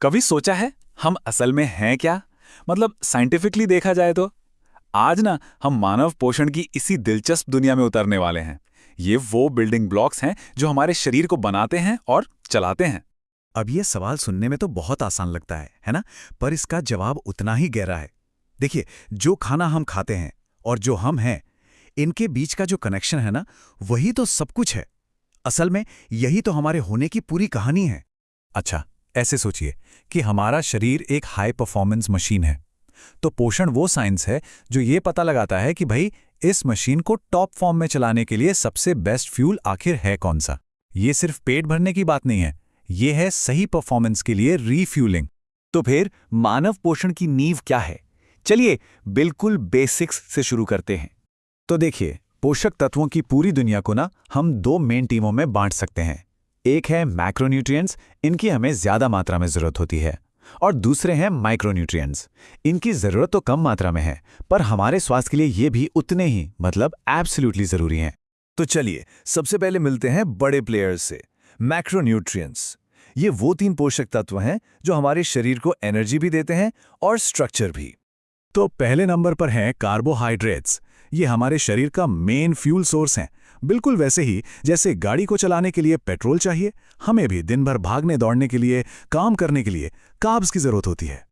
कभी सोचा है हम असल में हैं क्या? मतलब साइंटिफिकली देखा जाए तो आज ना हम मानव पोषण की इसी दिलचस्प दुनिया में उतरने वाले हैं। ये वो बिल्डिंग ब्लॉक्स हैं जो हमारे शरीर को बनाते हैं और चलाते हैं। अब ये सवाल सुनने में तो बहुत आसान लगता है ना? पर इसका जवाब उतना ही गहरा है। देखिए, जो खाना हम खाते हैं और जो हम हैं, इनके बीच का जो कनेक्शन है ना, वही तो सब कुछ है। असल में यही तो हमारे होने की पूरी कहानी है। अच्छा, ऐसे सोचिए कि हमारा शरीर एक हाई परफॉर्मेंस मशीन है। तो पोषण वो साइंस है जो ये पता लगाता है कि भाई इस मशीन को टॉप फॉर्म में चलाने के लिए सबसे बेस्ट फ्यूल आखिर है कौन सा। ये सिर्फ पेट भरने की बात नहीं है, ये है सही परफॉर्मेंस के लिए रीफ्यूलिंग। तो फिर मानव पोषण की नींव क्या है? चलिए बिल्कुल बेसिक्स से शुरू करते हैं। तो देखिए, पोषक तत्वों की पूरी दुनिया को ना हम दो मेन टीमों में बांट सकते हैं। एक है मैक्रोन्यूट्रिएंट्स, इनकी हमें ज्यादा मात्रा में जरूरत होती है, और दूसरे हैं माइक्रोन्यूट्रिएंट्स। इनकी जरूरत तो कम मात्रा में है, पर हमारे स्वास्थ्य के लिए ये भी उतने ही मतलब एब्सोल्युटली जरूरी हैं। तो चलिए सबसे पहले मिलते हैं बड़े प्लेयर्स से, मैक्रोन्यूट्रिएंट्स। ये वो 3 पोषक तत्व हैं जो हमारे शरीर को एनर्जी भी देते हैं और स्ट्रक्चर भी। तो पहले नंबर पर हैं कार्बोहाइड्रेट्स। ये हमारे शरीर का मेन फ्यूल सोर्स हैं। बिल्कुल वैसे ही जैसे गाड़ी को चलाने के लिए पेट्रोल चाहिए, हमें भी दिन भर भागने दौड़ने के लिए, काम करने के लिए कार्ब्स की जरूरत होती है।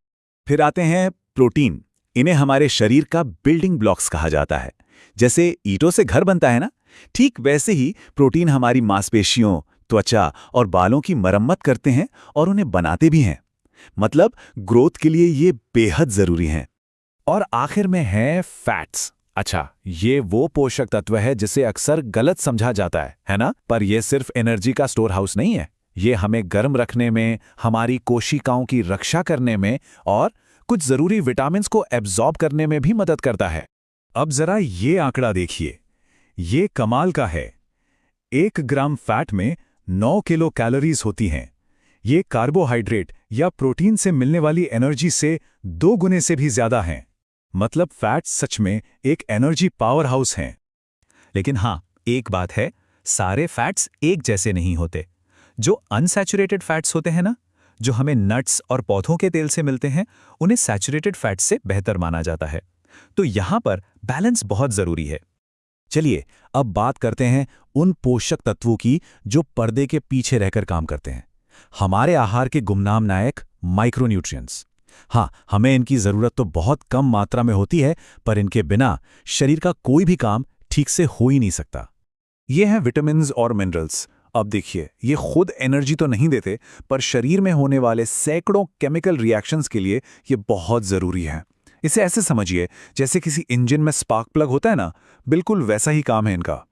फिर आते हैं प्रोटीन। इन्हें हमारे शरीर का बिल्डिंग ब्लॉक्स कहा जाता है। जैसे ईंटों से घर बनता है ना, ठीक वैसे ही प्रोटीन हमारी मांसपेशियों, त्वचा और बालों की मरम्मत करते हैं और उन्हें बनाते भी हैं। मतलब ग्रोथ के लिए ये बेहद जरूरी हैं। और आखिर में है फैट्स। अच्छा, ये वो पोषक तत्व है जिसे अक्सर गलत समझा जाता है ना? पर यह सिर्फ एनर्जी का स्टोर हाउस नहीं है। ये हमें गर्म रखने में, हमारी कोशिकाओं की रक्षा करने में और कुछ जरूरी विटामिन्स को एब्जॉर्ब करने में भी मदद करता है। अब जरा ये आंकड़ा देखिए, ये कमाल का है। 1 ग्राम फैट में 9 किलो कैलोरीज होती हैं। ये कार्बोहाइड्रेट या प्रोटीन से मिलने वाली एनर्जी से 2 गुने से भी ज्यादा हैं। मतलब फैट्स सच में एक एनर्जी पावर हाउस हैं। लेकिन हाँ, एक बात है, सारे फैट्स एक जैसे नहीं होते। जो अनसैचुरेटेड फैट्स होते हैं ना, जो हमें नट्स और पौधों के तेल से मिलते हैं, उन्हें सैचुरेटेड फैट्स से बेहतर माना जाता है। तो यहां पर बैलेंस बहुत जरूरी है। चलिए अब बात करते हैं उन पोषक तत्वों की जो पर्दे के पीछे रहकर काम करते हैं। हमारे आहार के गुमनाम नायक माइक्रोन्यूट्रिएंट्स। हाँ, हमें इनकी जरूरत तो बहुत कम मात्रा में होती है, पर इनके बिना शरीर का कोई भी काम ठीक से हो ही नहीं सकता। ये हैं विटामिन्स और मिनरल्स। अब देखिए, ये खुद एनर्जी तो नहीं देते, पर शरीर में होने वाले सैकड़ों केमिकल रिएक्शंस के लिए ये बहुत जरूरी है। इसे ऐसे समझिए जैसे किसी इंजन में स्पार्क प्लग होता है ना, बिल्कुल वैसा ही काम है इनका।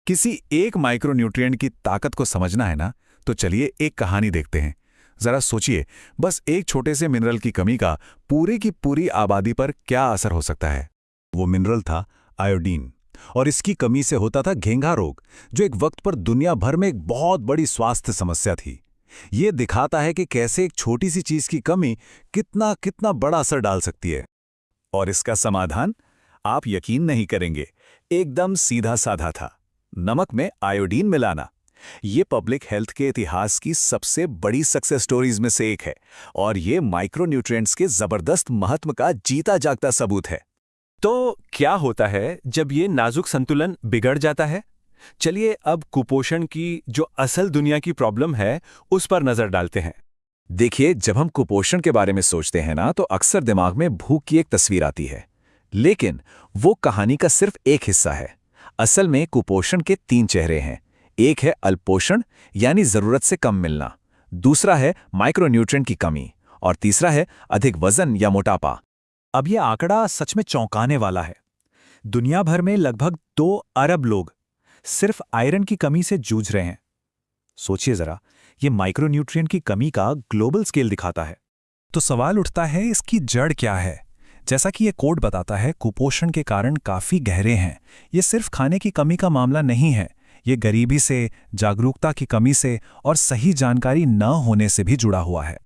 किसी एक माइक्रोन्यूट्रिएंट की ताकत को समझना है ना, तो चलिए एक कहानी देखते हैं। जरा सोचिए, बस एक छोटे से मिनरल की कमी का पूरे की पूरी आबादी पर क्या असर हो सकता है। वो मिनरल था आयोडीन, और इसकी कमी से होता था घेंघा रोग, जो एक वक्त पर दुनिया भर में एक बहुत बड़ी स्वास्थ्य समस्या थी। ये दिखाता है कि कैसे एक छोटी सी चीज की कमी कितना कितना बड़ा असर डाल सकती है। और इसका समाधान आप यकीन नहीं करेंगे, एकदम सीधा साधा था, नमक में आयोडीन मिलाना। ये पब्लिक हेल्थ के इतिहास की सबसे बड़ी सक्सेस स्टोरीज में से एक है, और ये माइक्रोन्यूट्रिएंट्स के जबरदस्त महत्व का जीता जागता सबूत है। तो क्या होता है जब ये नाजुक संतुलन बिगड़ जाता है? चलिए अब कुपोषण की जो असल दुनिया की प्रॉब्लम है, उस पर नजर डालते हैं। देखिए, जब हम कुपोषण के बारे में सोचते हैं ना, तो अक्सर दिमाग में भूख की एक तस्वीर आती है। लेकिन वो कहानी का सिर्फ एक हिस्सा है। असल में कुपोषण के 3 चेहरे हैं। एक है अल्पोषण, यानी जरूरत से कम मिलना। दूसरा है माइक्रोन्यूट्रिएंट की कमी, और तीसरा है अधिक वजन या मोटापा। अब यह आंकड़ा सच में चौंकाने वाला है। दुनिया भर में लगभग 2 अरब लोग सिर्फ आयरन की कमी से जूझ रहे हैं। सोचिए जरा, ये माइक्रोन्यूट्रिएंट की कमी का ग्लोबल स्केल दिखाता है। तो सवाल उठता है, इसकी जड़ क्या है? जैसा कि ये कोड बताता है, कुपोषण के कारण काफी गहरे हैं। ये सिर्फ खाने की कमी का मामला नहीं है, ये गरीबी से, जागरूकता की कमी से और सही जानकारी न होने से भी जुड़ा हुआ है।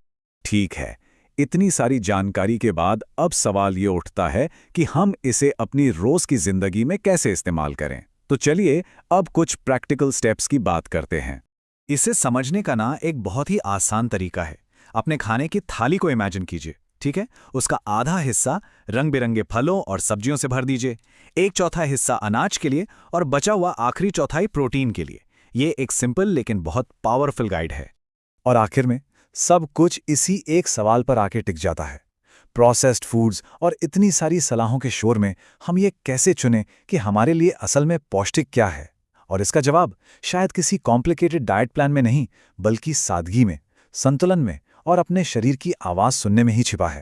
ठीक है, इतनी सारी जानकारी के बाद अब सवाल ये उठता है कि हम इसे अपनी रोज की जिंदगी में कैसे इस्तेमाल करें। तो चलिए अब कुछ प्रैक्टिकल स्टेप्स की बात करते हैं। इसे समझने का एक बहुत ही आसान तरीका है। अपने खाने की थाली को इमेजिन कीजिए, ठीक है? उसका आधा हिस्सा रंग बिरंगे फलों और सब्जियों से भर दीजिए, एक चौथा हिस्सा अनाज के लिए और बचा हुआ आखिरी चौथाई प्रोटीन के लिए। ये एक सिंपल लेकिन बहुत पावरफुल गाइड है। और आखिर में सब कुछ इसी एक सवाल पर आके टिक जाता है। प्रोसेस्ड फूड्स और इतनी सारी सलाहों के शोर में हम ये कैसे चुनें कि हमारे लिए असल में पौष्टिक क्या है? और इसका जवाब शायद किसी कॉम्प्लिकेटेड डाइट प्लान में नहीं, बल्कि सादगी में, संतुलन में और अपने शरीर की आवाज़ सुनने में ही छिपा है।